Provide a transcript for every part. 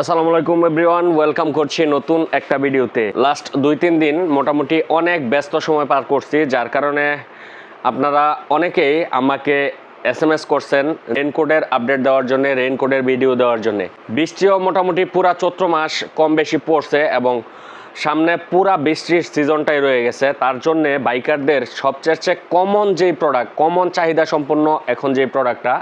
আসসালামু আলাইকুম everyone, welcome করছি নতুন একটা ভিডিওতে। লাস্ট 2-3 দিন মোটামুটি অনেক ব্যস্ত সময় পার করছি, যার কারণে আপনারা অনেকেই আমাকে SMS করছেন রেইনকোটের আপডেট দেওয়ার জন্য, রেইনকোটের ভিডিও দেওয়ার জন্য। বৃষ্টিও মোটামুটি পুরা চৈত্র মাস কম বেশি পড়ছে এবং সামনে পুরা বৃষ্টির সিজনটাই রয়ে গেছে। তার জন্যে বাইকারদের সবচেয়ে কমন যেই প্রোডাক্ট, কমন চাহিদা সম্পন্ন এখন যেই প্রোডাক্টটা,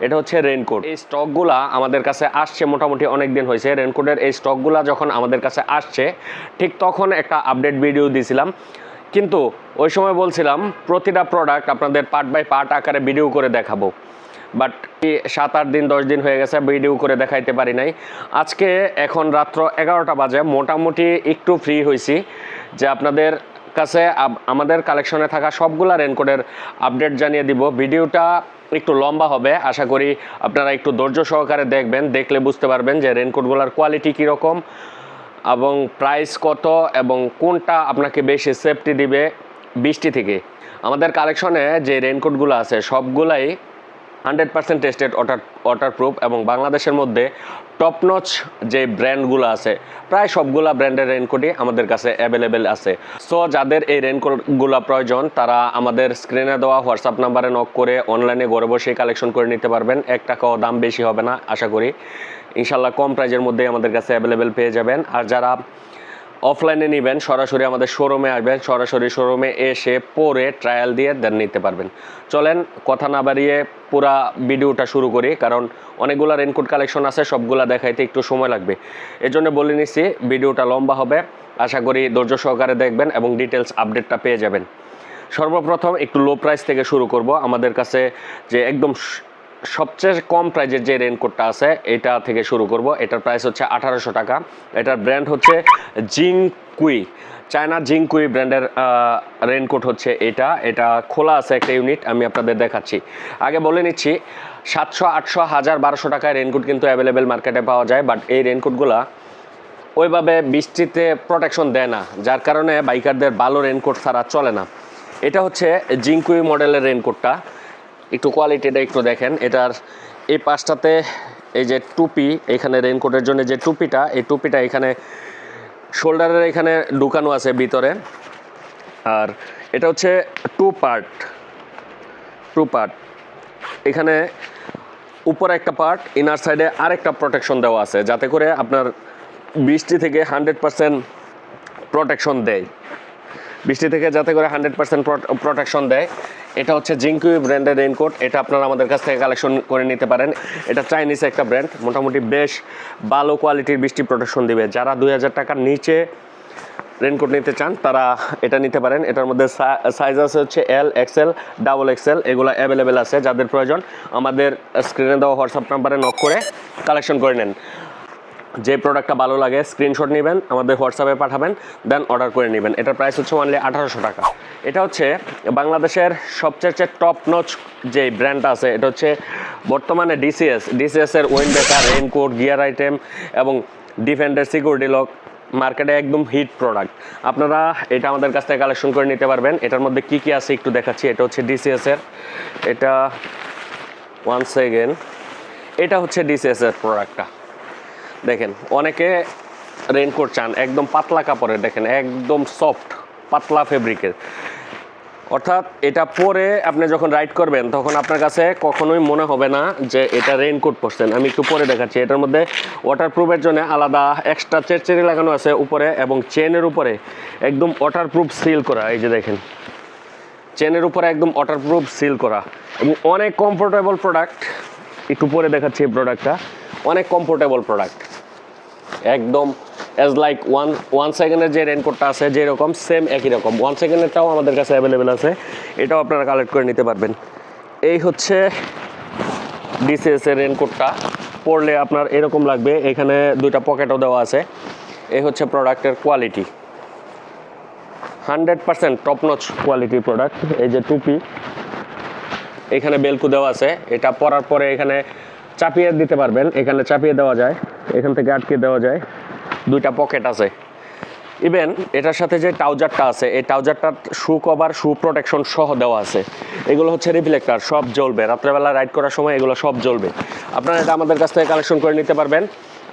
এটা হচ্ছে রেইনকোট। এই স্টকগুলা আমাদের কাছে আসছে মোটামুটি অনেক দিন হয়েছে। রেইনকোটের এই স্টকগুলা যখন আমাদের কাছে আসছে, ঠিক তখন একটা আপডেট ভিডিও দিয়েছিলাম, কিন্তু ওই সময় বলছিলাম প্রতিটা প্রোডাক্ট আপনাদের পার্ট বাই পার্ট আকারে ভিডিও করে দেখাবো, বাট 7-8 দিন 10 দিন হয়ে গেছে ভিডিও করে দেখাইতে পারি নাই। আজকে এখন রাত্র 11টা বাজে, মোটামুটি একটু ফ্রি হয়েছি যে আপনাদের কাছে আমাদের কালেকশনে থাকা সবগুলা রেইনকোটের আপডেট জানিয়ে দিব। ভিডিওটা একটু লম্বা হবে, আশা করি আপনারা একটু ধৈর্য সহকারে দেখবেন, দেখলে বুঝতে পারবেন যে রেইনকোটগুলোর কোয়ালিটি কীরকম এবং প্রাইস কত এবং কোনটা আপনাকে বেশি সেফটি দিবে বৃষ্টি থেকে। আমাদের কালেকশনে যে রেইনকোটগুলো আছে সবগুলাই 100% টেস্টেড, ওয়াটারপ্রুফ এবং বাংলাদেশের মধ্যে টপ নচ যে ব্র্যান্ডগুলো আছে প্রায় সবগুলা ব্র্যান্ডের রেইনকোটই আমাদের কাছে অ্যাভেলেবেল আছে। সো যাদের এই রেইনকোটগুলো প্রয়োজন তারা আমাদের স্ক্রিনে দেওয়া হোয়াটসঅ্যাপ নাম্বারে নক করে অনলাইনে ঘরে বসেই কালেকশন করে নিতে পারবেন। 1 টাকাও দাম বেশি হবে না, আশা করি ইনশাল্লাহ কম প্রাইজের মধ্যেই আমাদের কাছে অ্যাভেলেবেল পেয়ে যাবেন। আর যারা অফলাইনে নেবেন সরাসরি আমাদের শোরুমে আসবেন, সরাসরি শোরুমে এসে পরে ট্রায়াল দিয়ে দেন নিতে পারবেন। চলেন কথা না বাড়িয়ে পুরা ভিডিওটা শুরু করি, কারণ অনেকগুলো রেইনকোট কালেকশন আছে, সবগুলা দেখাইতে একটু সময় লাগবে। এজন্য বলে নিচ্ছি ভিডিওটা লম্বা হবে, আশা করি ধৈর্য সহকারে দেখবেন এবং ডিটেলস আপডেটটা পেয়ে যাবেন। সর্বপ্রথম একটু লো প্রাইস থেকে শুরু করব। আমাদের কাছে যে একদম সবচেয়ে কম প্রাইজের যে রেইনকোটটা আছে এটা থেকে শুরু করব। এটার প্রাইস হচ্ছে 1800 টাকা। এটার ব্র্যান্ড হচ্ছে জিংকুই, চায়না জিংকুই ব্র্যান্ডের রেইনকোট হচ্ছে এটা। এটা খোলা আছে একটা ইউনিট, আমি আপনাদের দেখাচ্ছি। আগে বলে নিচ্ছি 700, 800, 1000, 1200 টাকায় রেইনকোট কিন্তু অ্যাভেলেবেল মার্কেটে পাওয়া যায়, বাট এই রেইনকোটগুলো ওইভাবে বৃষ্টিতে প্রোটেকশন দেয় না, যার কারণে বাইকারদের ভালো রেইনকোট ছাড়া চলে না। এটা হচ্ছে জিংকুই মডেলের রেইনকোটটা। একটু কোয়ালিটিটা একটু দেখেন। এটার এই পাশটাতে এই যে টুপি, এখানে রেইনকোটের জন্য যে টুপিটা, এই টুপিটা এখানে শোল্ডারের এখানে ঢুকানো আছে ভিতরে। আর এটা হচ্ছে টু পার্ট। এখানে উপরে একটা পার্ট, ইনার সাইডে আরেকটা প্রোটেকশন দেওয়া আছে, যাতে করে আপনার বৃষ্টি থেকে 100% প্রোটেকশন দেয়, বৃষ্টি থেকে যাতে করে 100% প্রোটেকশন দেয়। এটা হচ্ছে জিংকুই ব্র্যান্ডের রেইনকোট। এটা আপনারা আমাদের কাছ থেকে কালেকশন করে নিতে পারেন। এটা চাইনিজ একটা ব্র্যান্ড, মোটামুটি বেশ ভালো কোয়ালিটির বৃষ্টি প্রোটেকশন দিবে। যারা 2000 টাকার নিচে রেইনকোট নিতে চান তারা এটা নিতে পারেন। এটার মধ্যে সাইজ আছে হচ্ছে L, XL, XXL, এগুলো অ্যাভেলেবেল আছে। যাদের প্রয়োজন আমাদের স্ক্রিনে দেওয়া হোয়াটসঅ্যাপ নাম্বারে নক করে কালেকশন করে নেন। যে প্রোডাক্টটা ভালো লাগে স্ক্রিনশট নেবেন, আমাদের হোয়াটসঅ্যাপে পাঠাবেন, দেন অর্ডার করে নেবেন। এটার প্রাইস হচ্ছে অনলি 1800 টাকা। এটা হচ্ছে বাংলাদেশের সবচেয়ে টপ নচ যে ব্র্যান্ড আছে, এটা হচ্ছে বর্তমানে ডিসিএস এর wind breaker, raincoat, gear item এবং ডিফেন্ডার, সিকিউরিটি লক মার্কেটে একদম হিট প্রোডাক্ট। আপনারা এটা আমাদের কাছ থেকে কালেকশন করে নিতে পারবেন। এটার মধ্যে কি কি আছে একটু দেখাচ্ছি। এটা হচ্ছে ডিসিএস এর, এটা ওয়ান সেকেন্ড, এটা হচ্ছে ডিসিএস এর প্রোডাক্টটা। দেখেন অনেকে রেইনকোট চান একদম পাতলা কাপড়ের, দেখেন একদম সফট পাতলা ফেব্রিকের, অর্থাৎ এটা পরে আপনি যখন রাইড করবেন তখন আপনার কাছে কখনোই মনে হবে না যে এটা রেইনকোট পরছেন। আমি একটু পরে দেখাচ্ছি। এটার মধ্যে ওয়াটারপ্রুফের জন্য আলাদা এক্সট্রা চেরচেরি লাগানো আছে উপরে, এবং চেনের উপরে একদম ওয়াটারপ্রুফ সিল করা। এই যে দেখেন চেনের উপরে একদম ওয়াটারপ্রুফ সিল করা এবং অনেক কমফোর্টেবল প্রোডাক্ট। একটু পরে দেখাচ্ছি এই প্রোডাক্টটা, অনেক কমফোর্টেবল প্রোডাক্ট, একদম অ্যাজ লাইক ওয়ান সেকেন্ডের যে রেইনকোটটা আছে যেরকম সেম একই রকম 1 সেকেন্ডেরটাও আমাদের কাছে অ্যাভেলেবেল আছে, এটাও আপনারা কালেক্ট করে নিতে পারবেন। এই হচ্ছে ডিসিএস এর রেইনকোটটা, পরলে আপনার এরকম লাগবে, এখানে 2টা পকেটও দেওয়া আছে। এই হচ্ছে প্রোডাক্টের কোয়ালিটি, 100% টপ নচ কোয়ালিটির প্রোডাক্ট। এই যে টুপি, এখানে বেলকু দেওয়া আছে, এটা পরার পরে এখানে চাপিয়ে দিতে পারবেন, এখানে চাপিয়ে দেওয়া যায়, এখান থেকে আটকে দেওয়া যায়, 2টা পকেট আছে। ইভেন এটার সাথে যে ট্রাউজারটা আছে, এই ট্রাউজারটার শু কভার, শু প্রোটেকশন সহ দেওয়া আছে। এগুলো হচ্ছে রিফ্লেক্টর, সব জ্বলবে, রাত্রেবেলা রাইড করার সময় এগুলো সব জ্বলবে। আপনারা এটা আমাদের কাছ থেকে কালেকশন করে নিতে পারবেন।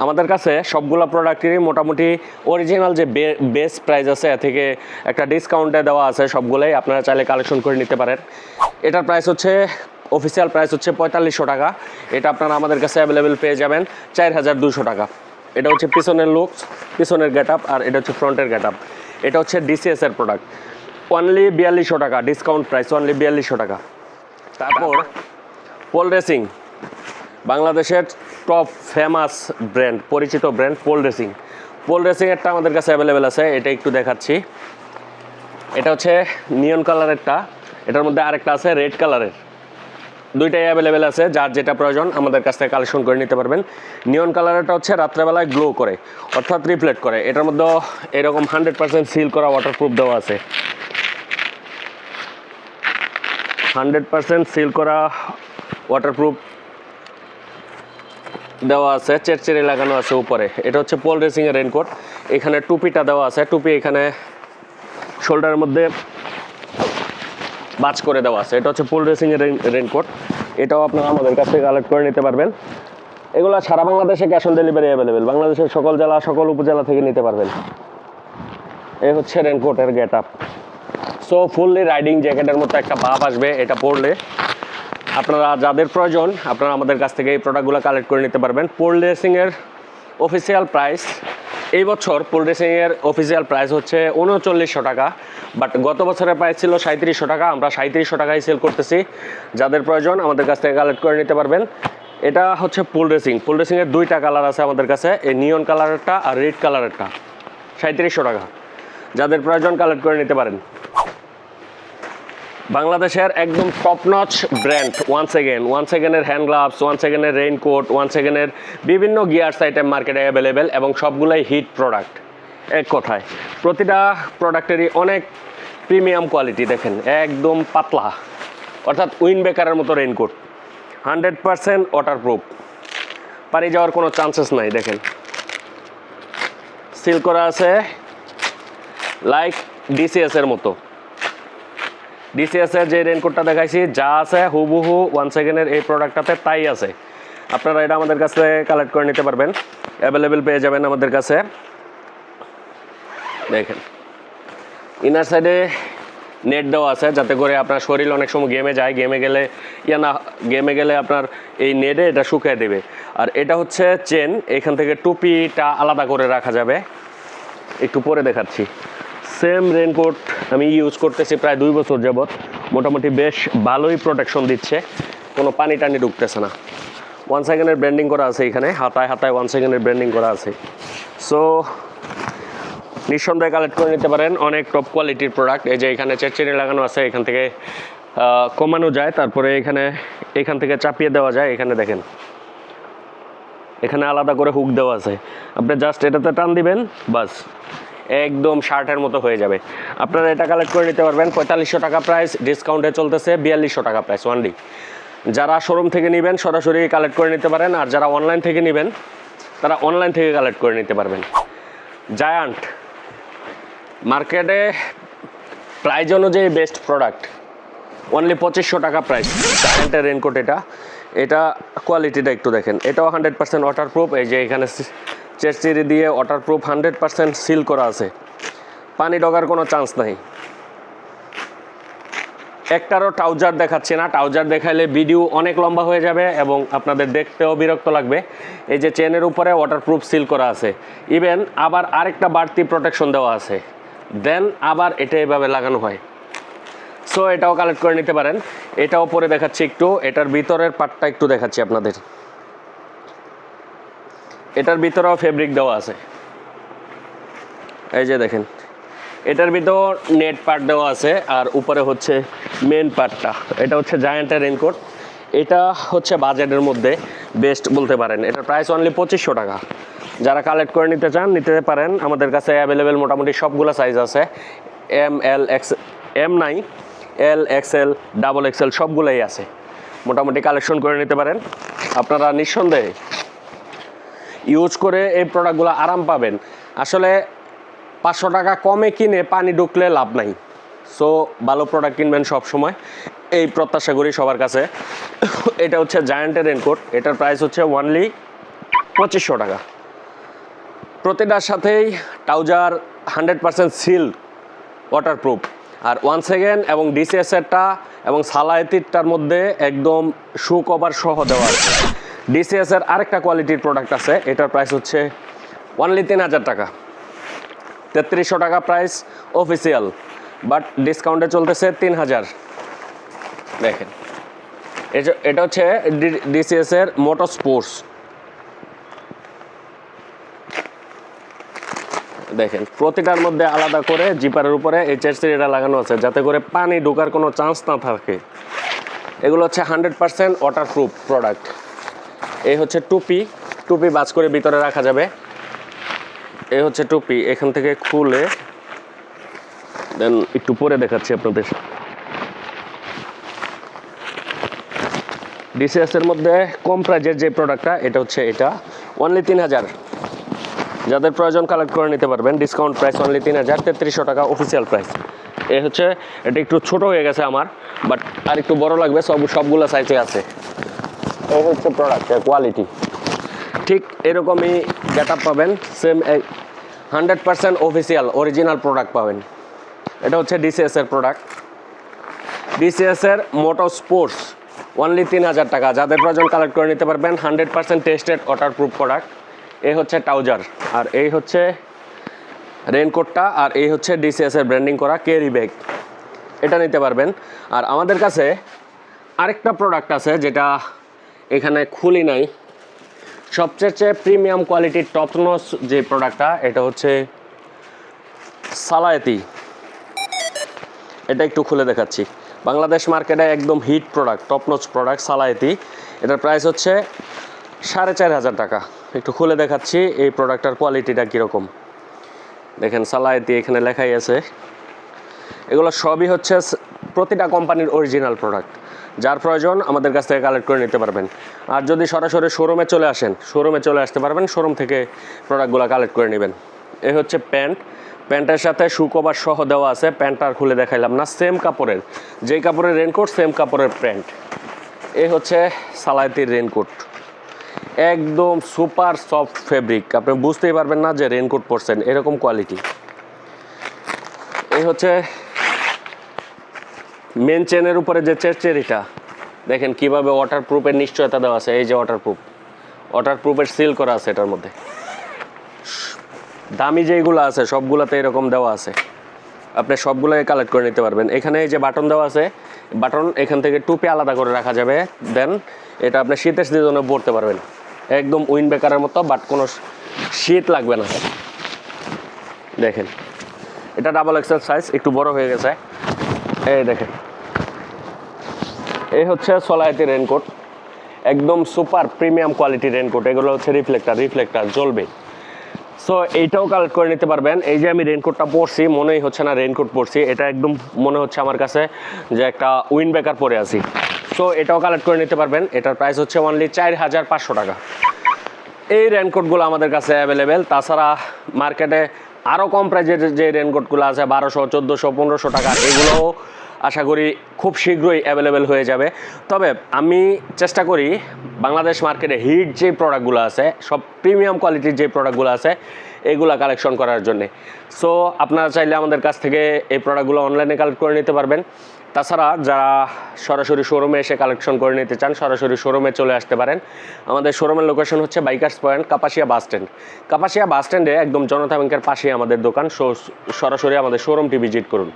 আমাদের কাছে সবগুলো প্রোডাক্টেরই মোটামুটি অরিজিনাল যে বেস প্রাইস আছে এ থেকে একটা ডিসকাউন্টে দেওয়া আছে সবগুলোই, আপনারা চাইলে কালেকশন করে নিতে পারেন। এটার প্রাইস হচ্ছে অফিসিয়াল প্রাইস হচ্ছে 4500 টাকা। এটা আপনারা আমাদের কাছে অ্যাভেলেবেল পেয়ে যাবেন 4200 টাকা। এটা হচ্ছে পিছনের লুকস, পিছনের গেট আপ, আর এটা হচ্ছে ফ্রন্টের গেট আপ। এটা হচ্ছে ডিসিএস এর প্রোডাক্ট, অনলি 4200 টাকা, ডিসকাউন্ট প্রাইস অনলি 4200 টাকা। তারপর পোল রেসিং, বাংলাদেশের টপ ফেমাস ব্র্যান্ড, পরিচিত ব্র্যান্ড পোল রেসিং। পোল রেসিংয়েরটা আমাদের কাছে অ্যাভেলেবেল আছে, এটা একটু দেখাচ্ছি। এটা হচ্ছে নিয়ন কালারেরটা, এটার মধ্যে আরেকটা আছে রেড কালারের। দুইটাই অ্যাভেলেবেল আছে, যার যেটা প্রয়োজন আমাদের কাছ থেকে কালেকশন করে নিতে পারবেন। নিয়ন কালারটা হচ্ছে রাত্রেবেলায় গ্লো করে, অর্থাৎ রিফ্লেক্ট করে। এটার মধ্যে এরকম 100% সিল করা ওয়াটারপ্রুফ দেওয়া আছে, 100% সিল করা ওয়াটারপ্রুফ দেওয়া আছে, চেরচেরি লাগানো আছে উপরে। এটা হচ্ছে পোল রেসিংয়ের রেনকোট। এখানে টুপিটা দেওয়া আছে, টুপি এখানে শোল্ডারের মধ্যে বাজ করে দেওয়া আছে। এটা হচ্ছে পোল রেসিংয়ের রেনকোট, এটাও আপনারা আমাদের কাছ থেকে কালেক্ট করে নিতে পারবেন। এগুলো সারা বাংলাদেশে ক্যাশ অন ডেলিভারি অ্যাভেলেবেল, বাংলাদেশের সকল জেলা সকল উপজেলা থেকে নিতে পারবেন। এই হচ্ছে রেনকোটের get up. So fully riding জ্যাকেটের মতো একটা ভাব আসবে এটা পরলে। আপনারা যাদের প্রয়োজন আপনারা আমাদের কাছ থেকে এই প্রোডাক্টগুলো কালেক্ট করে নিতে পারবেন। পোল রেসিংয়ের অফিসিয়াল প্রাইস এই বছর, পোল রেসিংয়ের অফিসিয়াল প্রাইস হচ্ছে 3900 টাকা, বাট গত বছরের প্রাইস ছিল 3700 টাকা। আমরা 3700 টাকায় সেল করতেছি। যাদের প্রয়োজন আমাদের কাছ থেকে কালেক্ট করে নিতে পারবেন। এটা হচ্ছে পোল রেসিং। পোল রেসিংয়ের দুইটা কালার আছে আমাদের কাছে, এই নিয়ন কালারেরটা আর রেড কালারেরটা, 3700 টাকা। যাদের প্রয়োজন কালেক্ট করে নিতে পারেন। বাংলাদেশের একদম টপ নচ ব্র্যান্ড ওয়ান সেকেন্ডের হ্যান্ড গ্লাভস, ওয়ান সেকেন্ডের রেইনকোট, ওয়ান সেকেন্ডের বিভিন্ন গিয়ার্স আইটেম মার্কেটে অ্যাভেলেবেল, এবং সবগুলাই হিট প্রোডাক্ট। এক কথায় প্রতিটা প্রোডাক্টেরই অনেক প্রিমিয়াম কোয়ালিটি। দেখেন একদম পাতলা, অর্থাৎ উইন্ড ব্রেকারের মতো রেইনকোট, 100% ওয়াটারপ্রুফ, পানি যাওয়ার কোনো চান্সেস নাই। দেখেন সিল করা আছে লাইক ডিসিএস এর মতো। ডিসিএস এর যে রেনকোটটা দেখাইছি যা আছে হুবহু ওয়ান সেকেন্ডের এই প্রোডাক্টটাতে তাই আছে। আপনারা এটা আমাদের কাছে কালেক্ট করে নিতে পারবেন, অ্যাভেলেবেল পেয়ে যাবেন আমাদের কাছে। দেখেন ইনার সাইডে নেট দেওয়া আছে, যাতে করে আপনার শরীর অনেক সময় গেমে গেলে আপনার এই নেটে এটা শুকিয়ে দেবে। আর এটা হচ্ছে চেন, এখান থেকে টুপিটা আলাদা করে রাখা যাবে। একটু পরে দেখাচ্ছি। সেম রেনকোট আমি ইউজ করতেছি প্রায় 2 বছর যাবৎ, মোটামুটি বেশ ভালোই প্রোটেকশন দিচ্ছে, কোনো পানি টানি ঢুকতেছে না। ওয়ান সেকেন্ডের ব্র্যান্ডিং করা আছে, এখানে হাতায় হাতায় ওয়ান সেকেন্ডের ব্র্যান্ডিং করা আছে। সো নিঃসন্দেহে কালেক্ট করে নিতে পারেন, অনেক টপ কোয়ালিটির প্রোডাক্ট। এই যে এখানে চেরচেরি লাগানো আছে, এখান থেকে কমানো যায়, তারপরে এখান থেকে চাপিয়ে দেওয়া যায়। এখানে দেখেন এখানে আলাদা করে হুক দেওয়া আছে, আপনি জাস্ট এটাতে টান দিবেন, বাস একদম শার্টের মতো হয়ে যাবে। আপনারা এটা কালেক্ট করে নিতে পারবেন। 4500 টাকা প্রাইস, ডিসকাউন্টে চলতেছে 4200 টাকা প্রাইস ওয়ানলি। যারা শোরুম থেকে নেবেন সরাসরি কালেক্ট করে নিতে পারেন, আর যারা অনলাইন থেকে নেবেন তারা অনলাইন থেকে কালেক্ট করে নিতে পারবেন। জায়ান্ট মার্কেটে প্রাইস অনুযায়ী বেস্ট প্রোডাক্ট, অনলি 2500 টাকা প্রাইস। জায়ান্টের রেনকোট এটা কোয়ালিটিটা একটু দেখেন, এটাও 100% ওয়াটারপ্রুফ। এই যে এখানে চেরচেরি দিয়ে ওয়াটারপ্রুফ 100% সিল করা আছে, পানি ঢোকার কোনো চান্স নাই। একটারও ট্রাউজার দেখাচ্ছি না, ট্রাউজার দেখাইলে ভিডিও অনেক লম্বা হয়ে যাবে এবং আপনাদের দেখতেও বিরক্ত লাগবে। এই যে চেনের উপরে ওয়াটারপ্রুফ সিল করা আছে, ইভেন আবার আরেকটা বাড়তি প্রোটেকশন দেওয়া আছে, দেন আবার এটা এভাবে লাগানো হয়। সো এটাও কালেক্ট করে নিতে পারেন। এটাও পরে দেখাচ্ছি একটু, এটার ভিতরের পার্টটা একটু দেখাচ্ছি আপনাদের। এটার ভিতরেও ফেব্রিক দেওয়া আছে, এই যে দেখেন এটার ভিতর নেট পার্ট দেওয়া আছে, আর উপরে হচ্ছে মেন পার্টটা। এটা হচ্ছে জায়ান্টের রেনকোট, এটা হচ্ছে বাজেটের মধ্যে বেস্ট বলতে পারেন। এটার প্রাইস অনলি 2500 টাকা। যারা কালেক্ট করে নিতে চান নিতে পারেন, আমাদের কাছে অ্যাভেলেবেল মোটামুটি সবগুলো সাইজ আছে, এম নাই, এল এক্সএল, ডাবল এক্সএল সবগুলোই আছে, মোটামুটি কালেকশন করে নিতে পারেন। আপনারা নিঃসন্দেহে ইউজ করে এই প্রোডাক্টগুলো আরাম পাবেন। আসলে 500 টাকা কমে কিনে পানি ঢুকলে লাভ নাই। সো ভালো প্রোডাক্ট কিনবেন সব সময়, এই প্রত্যাশা করি সবার কাছে। এটা হচ্ছে জায়ান্টের রেনকোট, এটার প্রাইস হচ্ছে অনলি 2500 টাকা। প্রতিটার সাথেই ট্রাউজার 100% সিল ওয়াটারপ্রুফ, আর 1 সেকেন্ড এবং ডিসিএসেরটা এবং সালায়েতিরটার মধ্যে একদম শু কভার সহ দেওয়া আছে। ডিসিএসের আরেকটা কোয়ালিটির প্রোডাক্ট আছে, এটার প্রাইস হচ্ছে অনলি 3000 টাকা, 3300 টাকা প্রাইস অফিসিয়াল, বাট ডিসকাউন্টে চলতেছে 3000। দেখেন এটা হচ্ছে ডিসিএসের মোটো স্পোর্টস। দেখেন প্রতিটার মধ্যে আলাদা করে জিপারের উপরে এইচআরসির এটা লাগানো আছে, যাতে করে পানি ঢোকার কোনো চান্স না থাকে। এগুলো হচ্ছে 100% ওয়াটারপ্রুফ প্রোডাক্ট। এই হচ্ছে টুপি বাজ করে ভিতরে রাখা যাবে। এই হচ্ছে টুপি, এখান থেকে খুলে দেন একটু পরে দেখাচ্ছি আপনাদের। ডিসিএসের মধ্যে কম প্রাইজের যে প্রোডাক্টটা, এটা হচ্ছে এটা অনলি 3000। যাদের প্রয়োজন কালেক্ট করে নিতে পারবেন, ডিসকাউন্ট প্রাইস অনলি 3000, 3300 টাকা অফিসিয়াল প্রাইস। এই হচ্ছে এটা একটু ছোট হয়ে গেছে আমার, বাট আর একটু বড় লাগবে, সবগুলো সাইজে আছে। এই হচ্ছে প্রোডাক্টের কোয়ালিটি, ঠিক এরকমই গেট আপ পাবেন, সেম 100% অফিসিয়াল অরিজিনাল প্রোডাক্ট পাবেন। এটা হচ্ছে ডিসিএসের প্রোডাক্ট, ডিসিএসের মোটো স্পোর্টস অনলি 3000 টাকা। যাদের প্রয়োজন কালেক্ট করে নিতে পারবেন, 100% টেস্টেড ওয়াটারপ্রুফ প্রোডাক্ট। এই হচ্ছে ট্রাউজার, আর এই হচ্ছে রেনকোটটা, আর এই হচ্ছে ডিসিএসের ব্র্যান্ডিং করা ক্যারি ব্যাগ, এটা নিতে পারবেন। আর আমাদের কাছে আরেকটা প্রোডাক্ট আছে যেটা এখানে খুলি নাই, সবচেয়ে প্রিমিয়াম কোয়ালিটির টপ নচ যে প্রোডাক্টটা, এটা হচ্ছে সালায়েতি। এটা একটু খুলে দেখাচ্ছি। বাংলাদেশ মার্কেটে একদম hit product, top notch product সালায়েতি। এটার প্রাইস হচ্ছে 4500 টাকা। একটু খুলে দেখাচ্ছি এই প্রোডাক্টটার কোয়ালিটিটা কীরকম। দেখেন সালায়েতি এখানে লেখাই আছে। এগুলো সবই হচ্ছে প্রতিটা কোম্পানির অরিজিনাল প্রোডাক্ট। যার প্রয়োজন আমাদের কাছ থেকে কালেক্ট করে নিতে পারবেন। আর যদি সরাসরি শোরুমে চলে আসেন, শোরুমে চলে আসতে পারবেন, শোরুম থেকে প্রোডাক্টগুলো কালেক্ট করে নেবেন। এই হচ্ছে প্যান্টের সাথে শু কভার সহ দেওয়া আছে। প্যান্টটা আর খুলে দেখাইলাম না, সেম কাপড়ের, যেই কাপড়ের রেনকোট সেম কাপড়ের প্যান্ট। এই হচ্ছে সালায়েতির রেনকোট, একদম সুপার সফট ফেব্রিক, আপনি বুঝতেই পারবেন না যে রেনকোট পরছেন, এরকম কোয়ালিটি। এই হচ্ছে মেন চেনের উপরে যে চেরচেরিটা, দেখেন কিভাবে ওয়াটারপ্রুফের নিশ্চয়তা দেওয়া আছে। এই যে ওয়াটারপ্রুফের সিল করা আছে এটার মধ্যে। দামি যেগুলো আছে সবগুলোতে এরকম দেওয়া আছে, আপনি সবগুলোই কালেক্ট করে নিতে পারবেন। এখানে এই যে বাটন দেওয়া আছে, বাটন এখান থেকে টুপি আলাদা করে রাখা যাবে। দেন এটা আপনি শীতের সিজনে পরতে পারবেন, একদম উইন্ড ব্রেকারের মতো, বাট কোনো শীত লাগবে না। দেখেন এটা ডাবল এক্সেল সাইজ, একটু বড় হয়ে গেছে। এই দেখেন, এই হচ্ছে সালায়েতি রেনকোট, একদম সুপার প্রিমিয়াম কোয়ালিটির রেনকোট। এগুলো হচ্ছে রিফ্লেক্টার জ্বলবে। সো এইটাও কালেক্ট করে নিতে পারবেন। এই যে আমি রেনকোটটা পরছি, মনেই হচ্ছে না রেনকোট পরছি, এটা একদম মনে হচ্ছে আমার কাছে যে একটা উইন্ড ব্রেকার পরে আছি। সো এটাও কালেক্ট করে নিতে পারবেন। এটার প্রাইস হচ্ছে অনলি 4500 টাকা। এই রেনকোটগুলো আমাদের কাছে অ্যাভেলেবেল। তাছাড়া মার্কেটে আরও কম প্রাইজের যে রেনকোটগুলো আছে 1200, 1400, 1500 টাকা, এগুলোও আশা করি খুব শীঘ্রই অ্যাভেলেবেল হয়ে যাবে। তবে আমি চেষ্টা করি বাংলাদেশ মার্কেটে হিট যে প্রোডাক্টগুলো আছে, সব প্রিমিয়াম কোয়ালিটির যে প্রোডাক্টগুলো আছে, এগুলো কালেকশন করার জন্যে। সো আপনারা চাইলে আমাদের কাছ থেকে এই প্রোডাক্টগুলো অনলাইনে কালেক্ট করে নিতে পারবেন। তাছাড়া যারা সরাসরি শোরুমে এসে কালেকশন করে নিতে চান, সরাসরি শোরুমে চলে আসতে পারেন। আমাদের শোরুমের লোকেশন হচ্ছে bikers point, Kapasia bus stand. Kapasia bus স্ট্যান্ডে একদম জনতা ব্যাংকের পাশেই আমাদের দোকান। সরাসরি আমাদের শোরুমটি ভিজিট করুন।